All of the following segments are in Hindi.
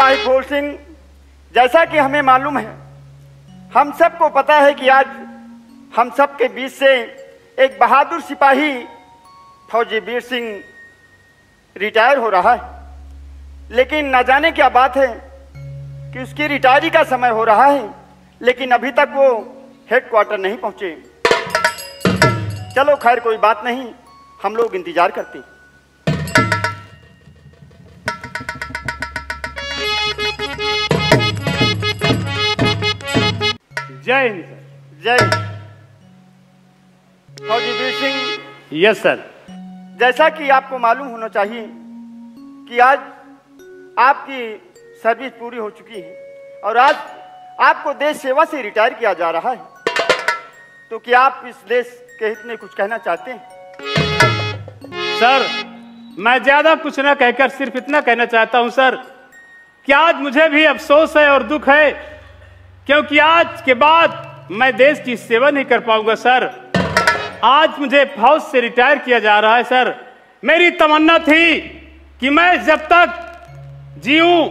सिपाही फूल सिंह, जैसा कि हमें मालूम है, हम सबको पता है कि आज हम सब के बीच से एक बहादुर सिपाही फौजी वीर सिंह रिटायर हो रहा है। लेकिन न जाने क्या बात है कि उसकी रिटायरी का समय हो रहा है, लेकिन अभी तक वो हेडक्वार्टर नहीं पहुंचे। चलो खैर कोई बात नहीं, हम लोग इंतजार करते हैं। जय हिंद सर। जय फौजी वीर सिंह। Yes sir. जैसा कि आपको मालूम होना चाहिए कि आज आपकी सर्विस पूरी हो चुकी है और आज आपको देश सेवा से रिटायर किया जा रहा है, तो क्या आप इस देश के हित में कुछ कहना चाहते हैं? सर, मैं ज्यादा कुछ ना कहकर सिर्फ इतना कहना चाहता हूं सर कि आज मुझे भी अफसोस है और दुख है, क्योंकि आज के बाद मैं देश की सेवा नहीं कर पाऊंगा सर। आज मुझे फौज से रिटायर किया जा रहा है सर। मेरी तमन्ना थी कि मैं जब तक जीऊं,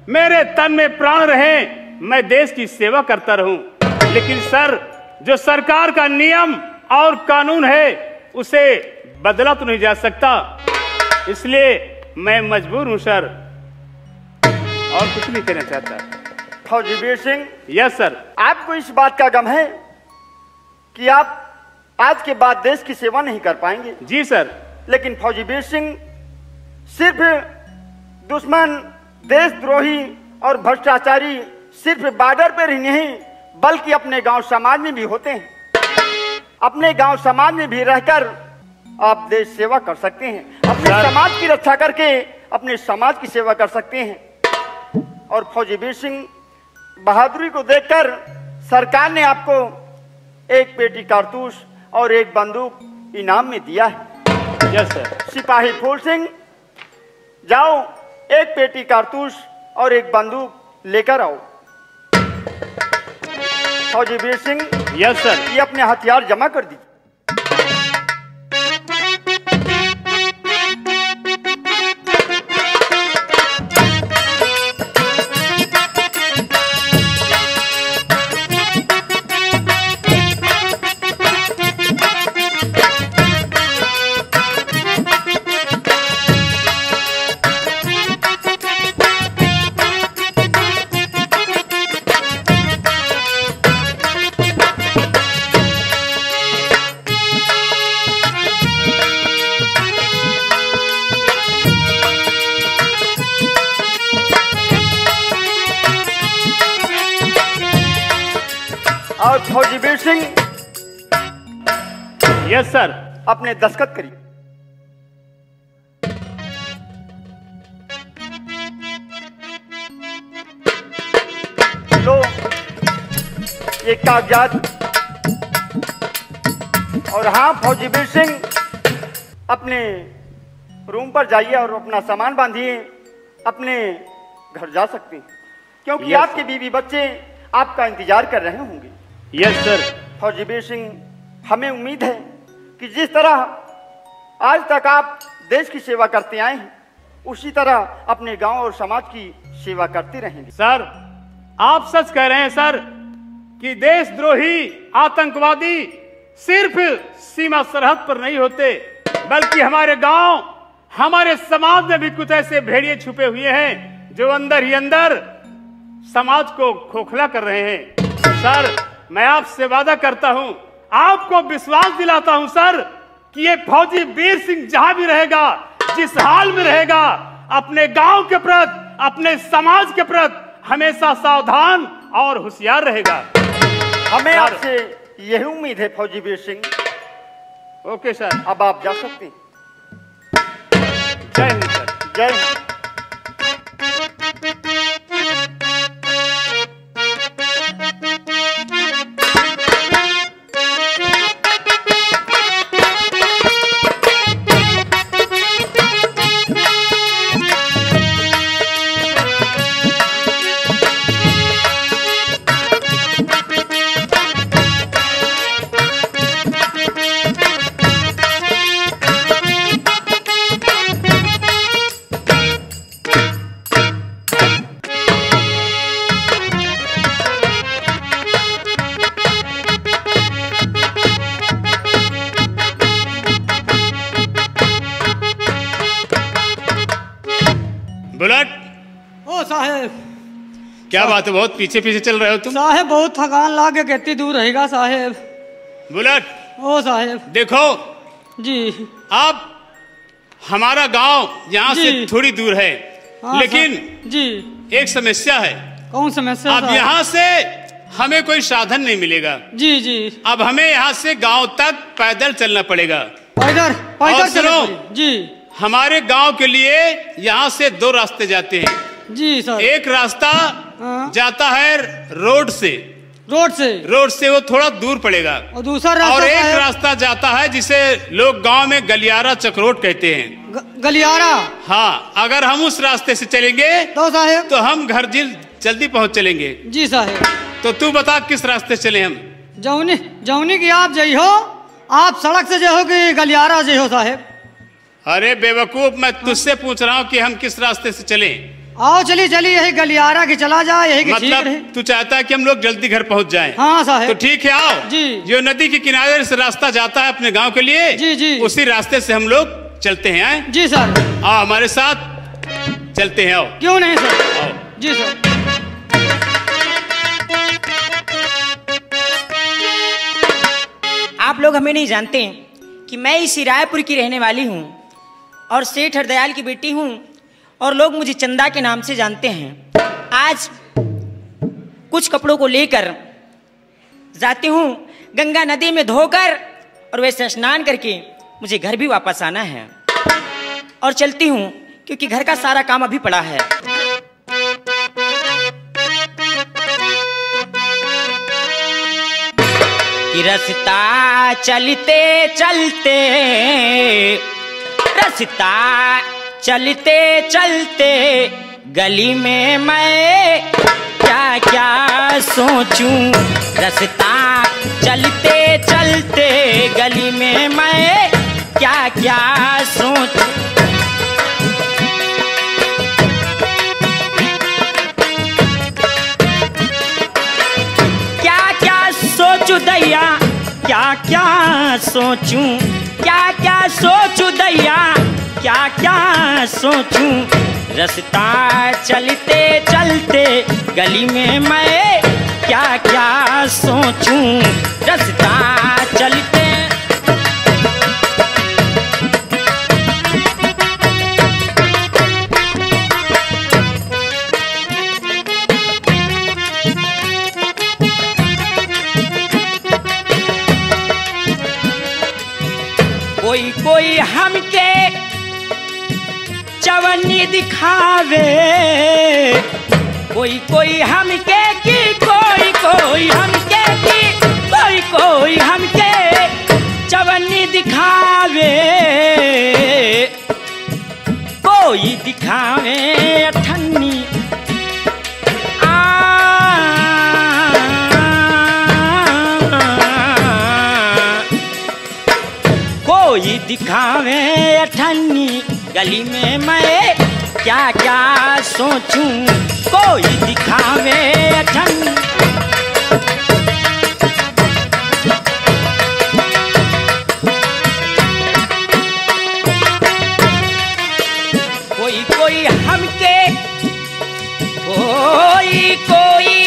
मेरे तन में प्राण रहे, मैं देश की सेवा करता रहूं। लेकिन सर, जो सरकार का नियम और कानून है उसे बदला तो नहीं जा सकता, इसलिए मैं मजबूर हूं सर, और कुछ नहीं कहना चाहता। फौजी वीर सिंह। Yes sir. आपको इस बात का गम है कि आप आज के बाद देश की सेवा नहीं कर पाएंगे? जी सर। लेकिन फौजी वीर सिंह, सिर्फ दुश्मन, देशद्रोही और भ्रष्टाचारी सिर्फ बॉर्डर पर ही नहीं बल्कि अपने गांव समाज में भी होते हैं। अपने गांव समाज में भी रहकर आप देश सेवा कर सकते हैं, अपने समाज की रक्षा करके अपने समाज की सेवा कर सकते हैं। और फौजी वीर सिंह, बहादुरी को देखकर सरकार ने आपको एक पेटी कारतूस और एक बंदूक इनाम में दिया है। Yes sir. सिपाही फूल सिंह, जाओ एक पेटी कारतूस और एक बंदूक लेकर आओ। फौजी वीर सिंह। Yes sir. ये अपने हथियार जमा कर दीजिए। और फौजी वीर सिंह। Yes sir. अपने दस्तखत करिए। लो ये कागजात। और हाँ फौजी वीर सिंह, अपने रूम पर जाइए और अपना सामान बांधिए, अपने घर जा सकते हैं, क्योंकि आपके बीवी बच्चे आपका इंतजार कर रहे होंगे। Yes sir. फौजी वीर सिंह, हमें उम्मीद है कि जिस तरह आज तक आप देश की सेवा करते आए हैं, उसी तरह अपने गांव और समाज की सेवा करते रहेंगे। सर, आप सच कह रहे हैं सर कि देशद्रोही, आतंकवादी सिर्फ सीमा सरहद पर नहीं होते, बल्कि हमारे गांव, हमारे समाज में भी कुछ ऐसे भेड़िए छुपे हुए हैं जो अंदर ही अंदर समाज को खोखला कर रहे हैं। सर, मैं आपसे वादा करता हूं, आपको विश्वास दिलाता हूं सर कि ये फौजी वीर सिंह जहां भी रहेगा, जिस हाल में रहेगा, अपने गांव के प्रति, अपने समाज के प्रति हमेशा सावधान और होशियार रहेगा। हमें आपसे यही उम्मीद है फौजी वीर सिंह। Okay sir. अब आप जा सकते हैं। जय हिंद सर। जय हिंद। क्या बात है, बहुत पीछे पीछे चल रहे हो तुम? साहेब बहुत थकान लागे, कितनी दूर रहेगा साहेब? बुलेट, ओ साहेब। देखो जी। आप हमारा गांव यहाँ से थोड़ी दूर है, हाँ, लेकिन जी एक समस्या है। कौन समस्या? अब यहाँ से हमें कोई साधन नहीं मिलेगा। जी जी। अब हमें यहाँ से गांव तक पैदल चलना पड़ेगा। पैदल पैदल चलो जी। हमारे गांव के लिए यहाँ से 2 रास्ते जाते हैं। जी सर। एक रास्ता जाता है रोड से वो थोड़ा दूर पड़ेगा, और दूसरा रास्ता और एक रास्ता जाता है जिसे लोग गांव में गलियारा चक्रोट कहते हैं। गलियारा? हाँ, अगर हम उस रास्ते से चलेंगे तो साहेब तो हम घर जल्दी पहुंच चलेंगे। जी साहेब। तो तू बता किस रास्ते चले हम? जौनी की आप जई हो, आप सड़क से जो हो कि गलियारा जई हो साहेब? अरे बेवकूफ, मैं तुझसे पूछ रहा हूँ कि हम किस रास्ते से चलें। आओ चलिए यही गलियारा की चला जाए, यही की ठीक रहे। तू चाहता है कि हम लोग जल्दी घर पहुंच जाएं? हाँ साहब। तो ठीक है, आओ जी। जो नदी के किनारे से रास्ता जाता है अपने गांव के लिए, जी जी, उसी रास्ते से हम लोग चलते हैं। आए? जी सर। आओ हमारे साथ चलते हैं, आओ। क्यों नहीं सर? आओ। जी सर। आप लोग हमें नहीं जानते कि मैं इस रायपुर की रहने वाली हूँ और सेठ हरदयाल की बेटी हूँ, और लोग मुझे चंदा के नाम से जानते हैं। आज कुछ कपड़ों को लेकर जाती हूँ गंगा नदी में धोकर, और वैसे स्नान करके मुझे घर भी वापस आना है, और चलती हूँ क्योंकि घर का सारा काम अभी पड़ा है। कि रास्ता चलते चलते, रास्ता चलते चलते गली में मैं क्या क्या सोचूं। रास्ता चलते चलते गली में मैं क्या क्या सोचूं। क्या क्या सोचूं दैया, क्या क्या सोचूं, क्या क्या सोचूं दैया, क्या क्या सोचूं। रास्ता चलते चलते गली में मैं क्या क्या सोचूं। रास्ता चलते कोई कोई हमके चवन्नी दिखावे, कोई कोई हमके की, कोई कोई हमके की, कोई कोई हमके चवन्नी दिखावे, कोई दिखावे अठन्नी। कोई दिखावे अठन्नी गली में मैं क्या क्या सोचूं। कोई दिखावे अठन्नी, कोई कोई हमके, कोई कोई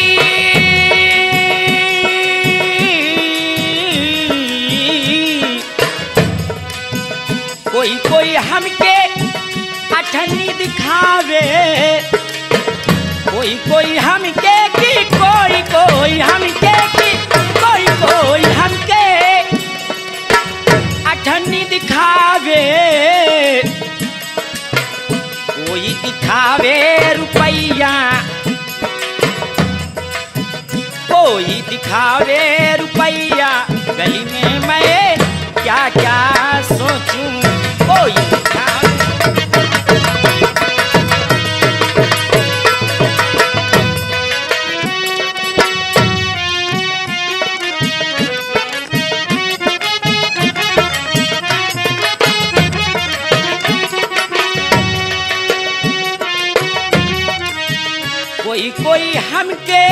कोई कोई हमके अठन्नी दिखावे, कोई कोई हमके की, कोई कोई हमके की, कोई कोई हमके अठन्नी दिखावे, कोई दिखावे रुपैया, कोई दिखावे रुपैया। गली में मैं क्या क्या सोचूं। कोई दिखावे, कोई कोई हमके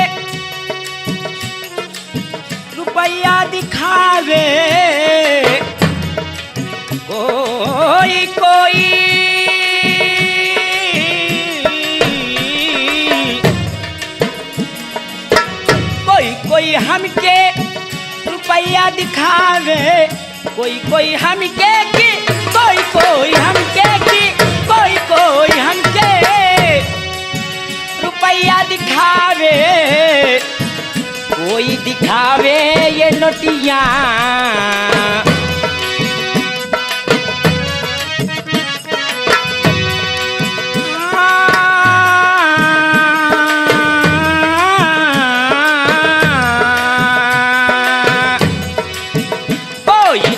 रुपया दिखावे, कोई कोई हमके रुपया दिखावे, कोई कोई हमके की, कोई हमके की, कोई हमके रुपया दिखावे, कोई दिखावे ये नोटियां।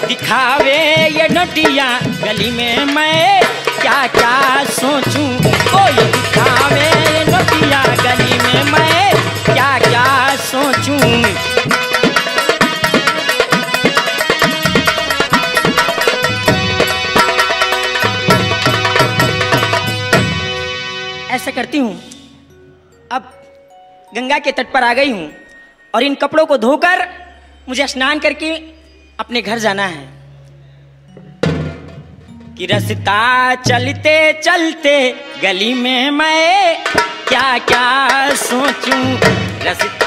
दिखावे ये नोटियां, गली में मैं क्या क्या सोचूं। कोई दिखावे ये नोटियां, गली में मैं क्या क्या सोचूं। ऐसा करती हूँ, अब गंगा के तट पर आ गई हूँ और इन कपड़ों को धोकर मुझे स्नान करके अपने घर जाना है। कि रास्ता चलते चलते गली में मैं क्या क्या सोचूं। रास्ता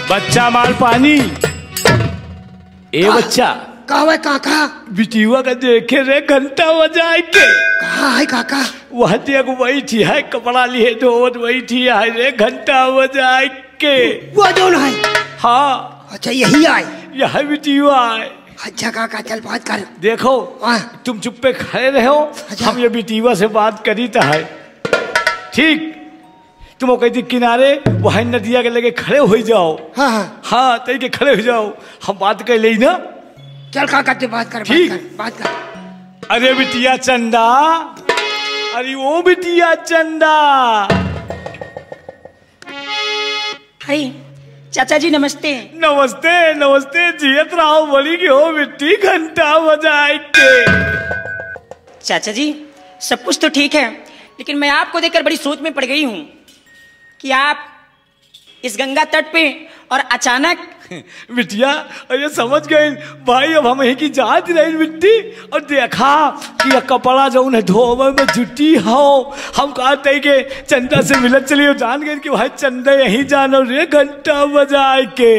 बच्चा माल पानी। ए बच्चा कावे काका, बिटिया का देखे रे घंटा बजाए के। कहाँ है काका? वह देख वही थी है, कपड़ा लिए धोत वही थी है रे घंटा बजाए के। वो जोन है? हाँ। अच्छा यही आए? यह बिटिया है। अच्छा काका चल बात कर। देखो तुम चुप पे खड़े रहो। अच्छा। हम ये बिटिया से बात करी था है, ठीक? तुम कहती किनारे वहां नदिया के लगे खड़े हो जाओ। हाँ हाँ तई के खड़े हो जाओ, हम बात कर ले ना। चल काका तू बात कर, ठीक। बात कर। अरे बिटिया चंदा, अरे वो बिटिया चंदा। हाय चाचा जी नमस्ते। नमस्ते नमस्ते, जियत रहो बोली कि हो बिट्टी घंटा बजाए के। चाचा जी सब कुछ तो ठीक है, लेकिन मैं आपको देखकर बड़ी सोच में पड़ गई हूँ कि आप इस गंगा तट पे और अचानक। बिटिया अरे समझ गए भाई, अब हम यही की जात रही मिट्टी और देखा कि यह कपड़ा जो उन्हें धोवे में जुटी हो। हम कहते कि चंदा से मिलत चली हो, जान गए कि भाई चंदा यही जानो रे घंटा बजाए के।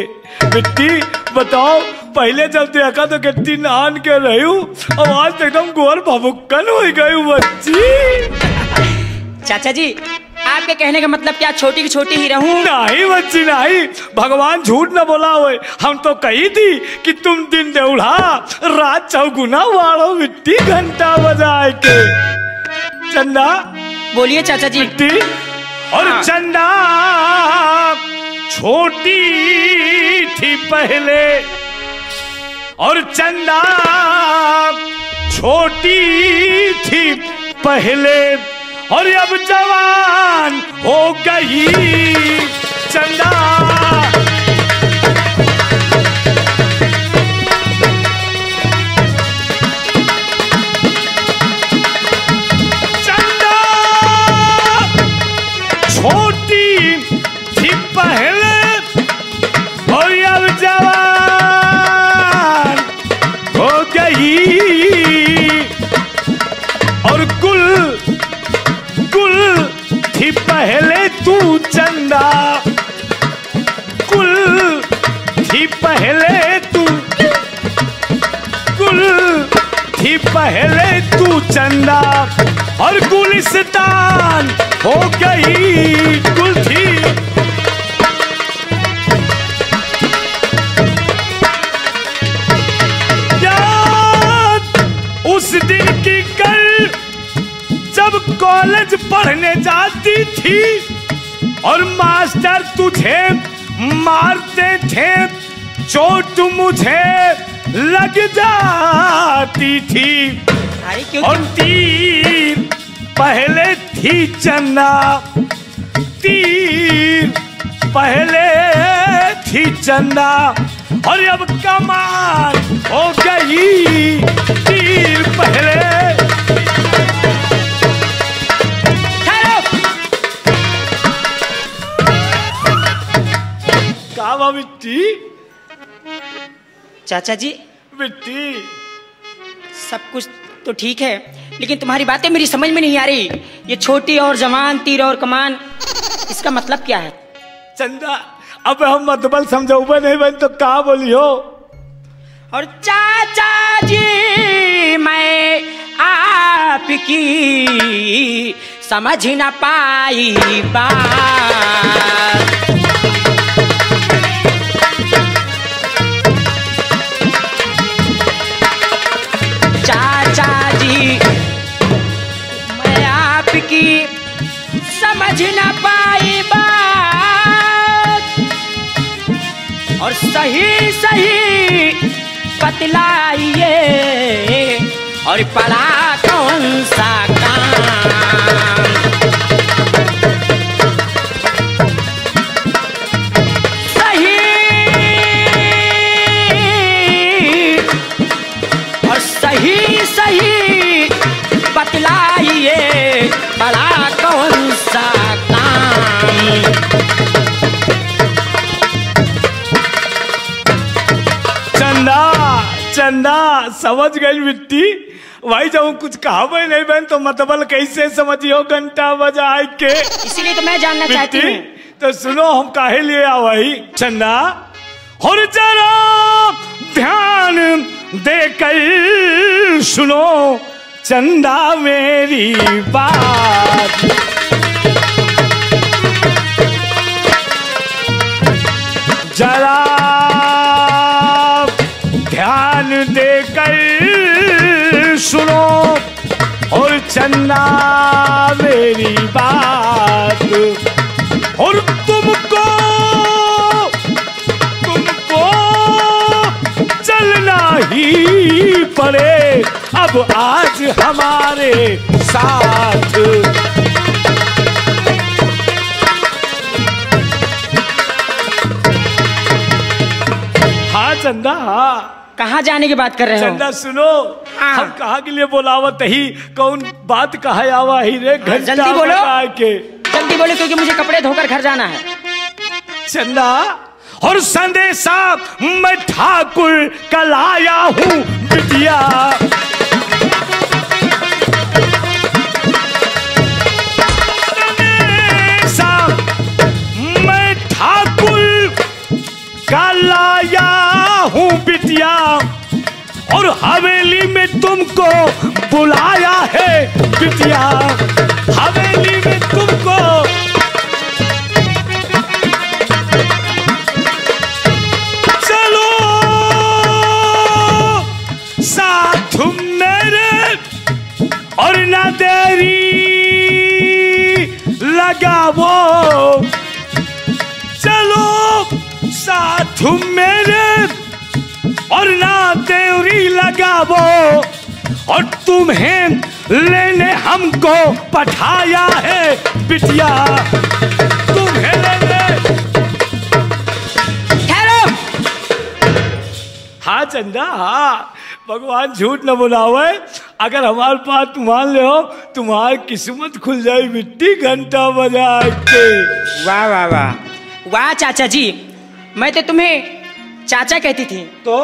मिट्टी बताओ, पहले जब देखा तो कितनी नान के रही हूँ, अब आज एकदम गोर भभुक्कन हो गई बच्ची। चाचा जी आपके कहने का मतलब क्या छोटी की छोटी ही रहूं? नहीं बच्ची नहीं, भगवान झूठ न बोला हुए। हम तो कही थी कि तुम दिन देउढ़ा रात चौगुना वाड़ो मिट्टी घंटा बजाए के। चंदा बोलिए चाचा जी। मिट्टी और हाँ। चंदा छोटी थी पहले, और चंदा छोटी थी पहले, और अब जवान हो गई चंदा। चंदा छोटी थी पहले, और अब जवान हो गई, और गुल थी पहले तू चंदा, कुल थी पहले तू, कुल थी पहले तू चंदा, और गुलिस्तान हो गई कुल थी। याद उस दिन की कल जब कॉलेज पढ़ने जाती थी, और मास्टर तुझे मारते थे, चोट मुझे लग जाती थी। और तीर पहले थी चंदा, तीर पहले थी चंदा, और अब कमान हो गई तीर पहले। कावा बिट्टी, चाचा जी बिट्टी सब कुछ तो ठीक है, लेकिन तुम्हारी बातें मेरी समझ में नहीं आ रही। ये छोटी और जवान, तीर और कमान, इसका मतलब क्या है? चंदा अब हम मतबल समझौबे नहीं बन तो का बोलियो। और चाचा जी मैं आपकी समझ न पाई बात। चाचा जी मैं आपकी समझ न पाई बात, और सही सही बतलाइए और पड़ा कौन सा काम। सही और सही सही बतलाइए पड़ा कौन सा काम। चंदा समझ गई बिट्टी। भाई जब कुछ कहा नहीं बहन तो मतबल कैसे समझियो घंटा बजा के। इसीलिए तो मैं जानना चाहती हूँ। तो सुनो हम काहे लिए वही चंदा, और जरा ध्यान देकर सुनो चंदा मेरी बात। जरा ध्यान देकर सुनो और चंदा मेरी बात, और तुमको चलना ही पड़े अब आज हमारे साथ। हाँ चंदा, हाँ कहाँ जाने की बात कर रहे हो? चंदा सुनो, हाँ। हम कहा के लिए बोलावत ही कौन बात कहा आवा ही रे घंटा जल्दी बोलो। बजा के। जल्दी बोलो क्योंकि मुझे कपड़े धोकर घर जाना है। चंदा और संदेशा मैं ठाकुर का लाया हूँ बिटिया। संदेशा मैं ठाकुर का लाया हूँ बिटिया, और हवेली में तुमको बुलाया है बिटिया। हवेली में तुमको चलो साथ मेरे, और ना देरी लगाओ। चलो साथ मेरे और ना देरी लगावो, और तुम्हें लेने हमको पठाया है बिटिया। तुम्हें लेने। ठहरो। हाँ चंदा, हाँ भगवान झूठ न बुलावे। अगर हमारे पास मान ले हो तुम्हारी किस्मत खुल जाए बिट्टी घंटा बजा के। वाह वाह वाह वाह चाचा जी, मैं तो तुम्हें चाचा कहती थी, तो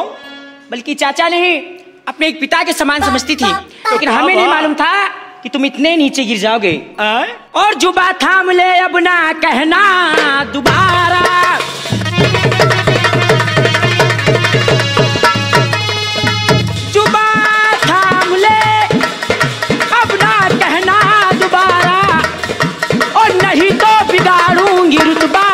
बल्कि चाचा नहीं अपने एक पिता के समान समझती थी, लेकिन हमें नहीं मालूम था कि तुम इतने नीचे गिर जाओगे। और जुबा थाम ले अब ना कहना दोबारा। जुबा थाम ले अब ना कहना दोबारा, और नहीं तो बिगाड़ूंगी रुतबा।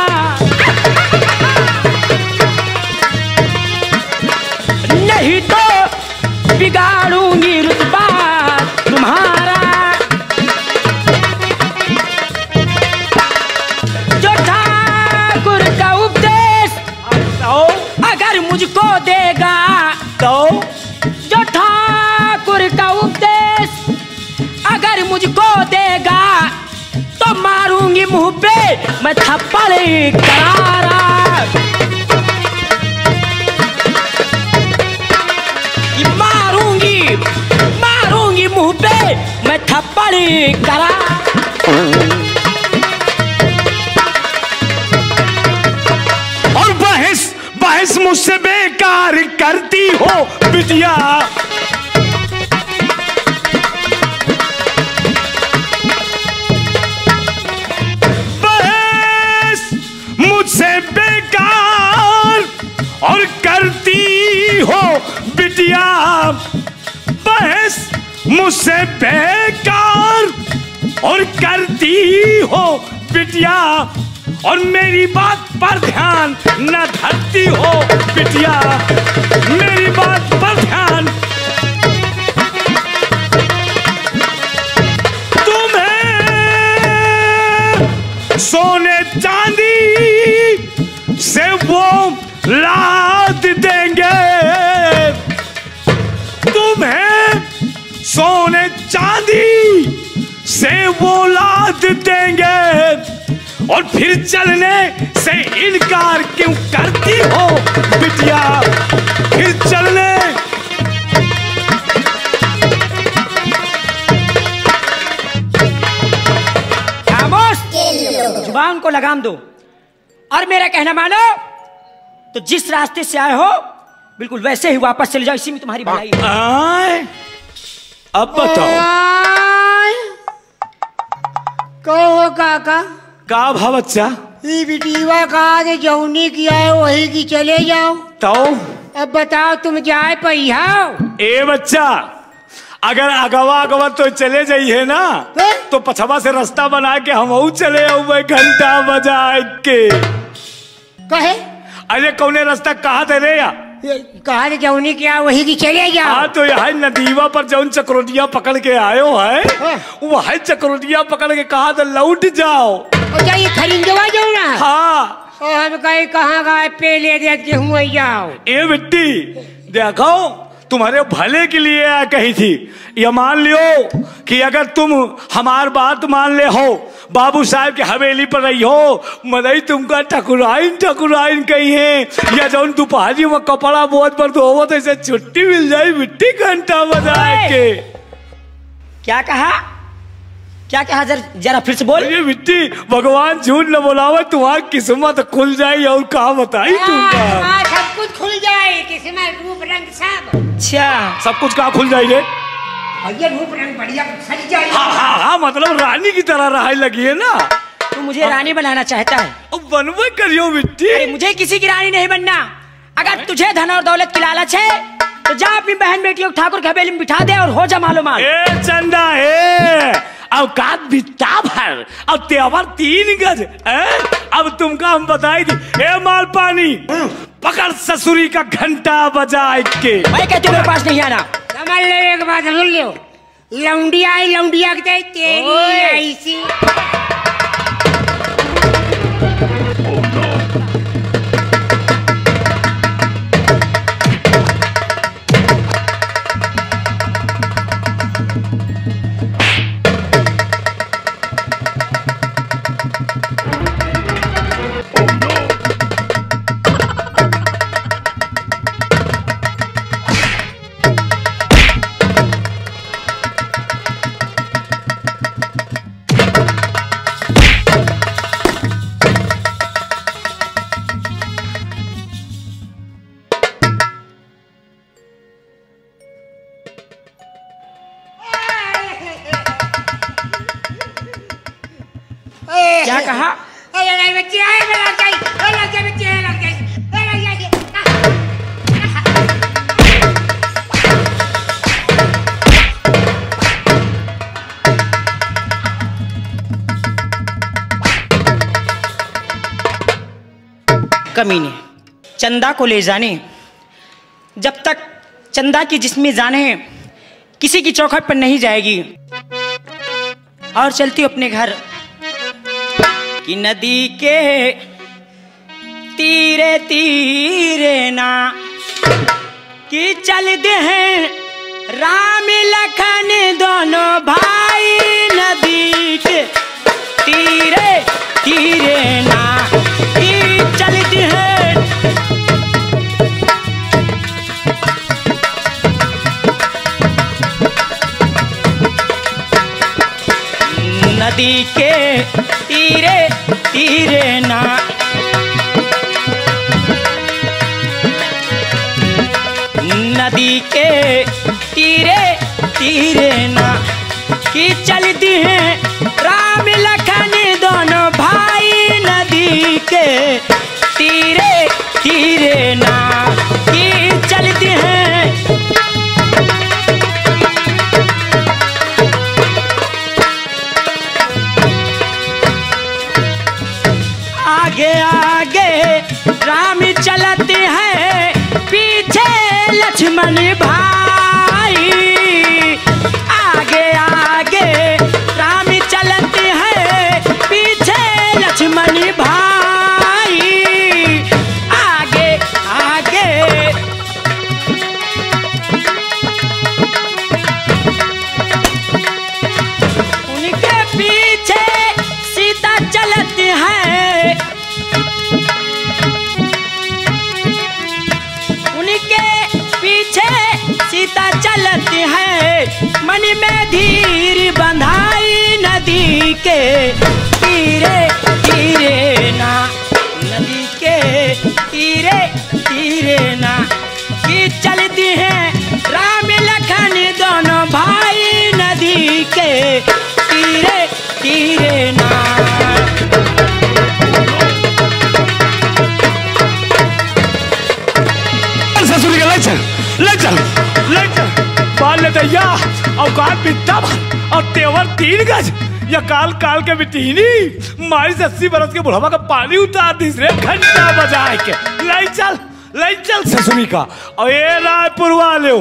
नहीं तो बिगाड़ूंगी रुतबा तुम्हारा। जो ठाकुर का उपदेश अगर मुझको देगा, तो जो ठाकुर का उपदेश अगर मुझको देगा, तो मारूंगी मुंह पे मैं थप्पड़ करारा। मारूंगी मारूंगी मुंह पे मैं थप्पड़ करा। और बहस बहस मुझसे बेकार करती हो बिटिया। बहस मुझसे बेकार और करती हो बिटिया। बहस मुझसे बेकार और करती हो बिटिया। और मेरी बात पर ध्यान न धरती हो बिटिया। मेरी बात पर ध्यान। तुम्हें सोने चांदी से वो लाद देंगे। तुम्हें सोने चांदी से वो लाद देंगे। और फिर चलने से इनकार क्यों करती हो बिटिया। फिर चलने खामोश, जुबान को लगाम दो और मेरा कहना मानो। तो जिस रास्ते से आए हो बिल्कुल वैसे ही वापस चले जाओ, इसी में तुम्हारी भलाई है। अब बताओ कहो काका का भा बच्चा। ये बिटिया कहा कि जौनी की आए वही की चले जाओ। तो अब बताओ तुम जाए पहियाओ। ए बच्चा, अगर अगवा अगवा तो चले जाइए ना तो पछवा से रास्ता बना के हम चले आऊँ घंटा बजा के। कहे अरे कौने रास्ता कहा थे रे या कहा कि जौनी की आए वही की चले जाओ। हाँ तो यहाँ नदीवा पर जौन चक्रोटिया पकड़ के आयो है वह चक्रोटिया पकड़ के कहा तो लौट जाओ। और क्या ये खरीदवा जाओ ना। हाँ और हम कहीं कहाँ गए पे ले देते हुए जाओ। ए बिट्टी देखो तुम्हारे भले के लिए कही थी। ये मान लियो कि अगर तुम हमार बात मान ले हो बाबू साहब के हवेली पर रही हो मदई तुमका ठकुराइन ठकुराइन कही है या जौन दोपहरी में कपड़ा बहुत पर धोवो तो इसे छुट्टी मिल जाए मिट्टी घंटा बजा के। क्या कहा क्या कहा जरा फिर से बोल। ये मिट्टी भगवान झूठ न बोलावे तुम्हारी किस्मत खुल जाए और कहा बताई तुमका। सब कुछ खुल जाए किस्मत रूप रंग सब। अच्छा सब कुछ कहा खुल जाएंगे। ये रूप रंग बढ़िया सज जाए। हाँ हाँ हाँ मतलब रानी की तरह रहा लगी है ना। तू मुझे रानी बनाना चाहता है। अब बनवे करियो मिट्टी। अरे मुझे किसी की रानी नहीं बनना। अगर तुझे धन और दौलत की लालच है तो जा अपनी बहन बेटियों को ठाकुर की हवेली में बिठा दे और हो जा मालो माल। ए चंदा है औकात बिता भर और तेवर 3 गज। अब तुमका हम बताई थी। ए माल पानी पकड़ ससुरी का घंटा बजा के। मैं कहती हूँ मेरे पास नहीं आना। समझ ले एक बात सुन लो। लौंडिया आई लौंडिया के तेरी ऐसी। क्या कहा? बच्चे आए लग गए बच्चे लग गए। कमीने चंदा को ले जाने जब तक चंदा की जिस्में जाने किसी की चौखट पर नहीं जाएगी और चलती अपने घर कि नदी के तीरे तीरे ना कि चलते हैं राम लखन दोनों भाई नदी के तीरे तीरे ना कि चलते हैं। नदी के तीरे तीरे ना, नदी के तीरे तीरे ना, कि चलती हैं राम लखन दोनों भाई नदी के तीरे तीरे ना, कि चलती हैं। आगे आगे राम चलते हैं, पीछे लक्ष्मण भाई, आगे आगे राम चलते हैं, पीछे लक्ष्मण भाई, आगे आगे उनके पीछे सीता चलती है, उनके पीछे सीता चलती है, मन में धीर बंधाई नदी के तीरे तीरे ना, नदी के तीरे तीरे ना, कि चलती हैं राम लखन दोनों भाई नदी के तीरे तीरे ना। ससुरी का ले चल बाल लटैया औकात बित्ता और तेवर 3 गज, या काल काल के बिटीनी मारी से 80 बरस के बुढ़ावा का पानी उतार दी रे, घंटा बजाए के ले चल ससुरी का। और ये रायपुर वाले हो।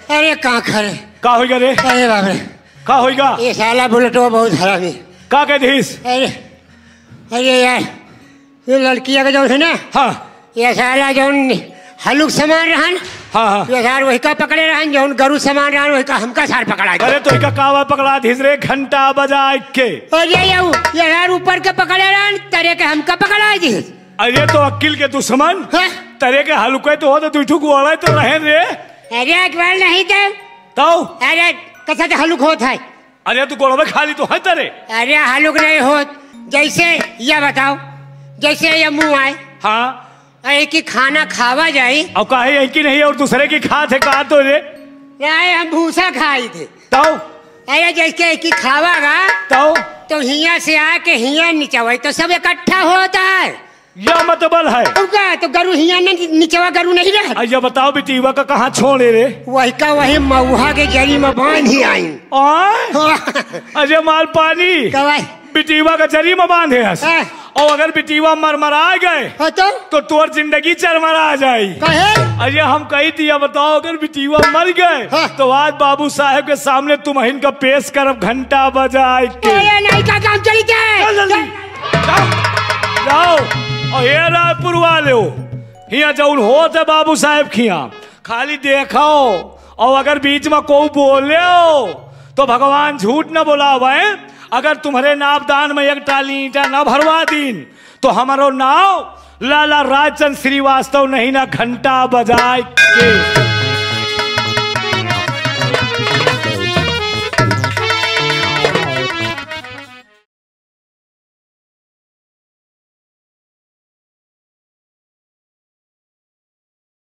अरे कहाँ खरे का होगा रे? अरे बाप रे का होगा? ये साला बुलेटो बहुत हरामी। का कह दीस? अरे यार ये लड़किया का जो है ना, हाँ ये साला जो हलुक सामान रहन, हाँ ये सार वही का पकड़े रहन, जो गरु सामान रहन वही का हमका सार पकड़ा। अरे तो का कावा पकड़ा धीस रे, घंटा बजाए के। और ये यार ऊपर के पकड़े रहन, तरे के हमका पकड़ा दी। अरे तो अक्ल के दुश्मन हाँ? तरे के हलुके तो हो तो दुठू गोड़ा तो रहे रे। अरे एक बार नहीं तो अरे कैसा तो हलुक होता है। अरे तू गोड़ा में खाली तो है तरे। अरे हलुक नहीं होत, जैसे ये बताओ, जैसे ये मुंह आए, हाँ अरे की खाना खावा जाए और काहे एक ही नहीं और दूसरे की खा थे कहा तो रे? यार हम भूसा खाई थे तो अरे जैसे एक ही खावागा तो हिया से आके हिया नीचवा तो सब इकट्ठा होता है, यह मतलब है। तो गरु हिया नीचवा गरु नहीं रहा। ये बताओ बेटीवा का कहाँ छोड़े रे? वही का वही मऊहा के जरी में बांध ही आई। अजय माल पानी बिटीवा का जरी में बांधे और अगर बिटीवा मरमरा गए तो तोर जिंदगी चरमरा जाई। अजय हम कही दिया बताओ, अगर बिटीवा मर गए तो आज बाबू साहब के सामने तुम इनका पेश करब घंटा बजाए के। नहीं का काम चली जाओ और ये रायपुर वाले हो हिया जौन हो तो बाबू साहब खिया खाली देखो, और अगर बीच में कोई बोले हो तो भगवान झूठ न बोलावे। अगर तुम्हारे नावदान में एक टाली ईटा न भरवा दीन तो हमारो नाव लाला राजचंद श्रीवास्तव नहीं ना घंटा बजाए के।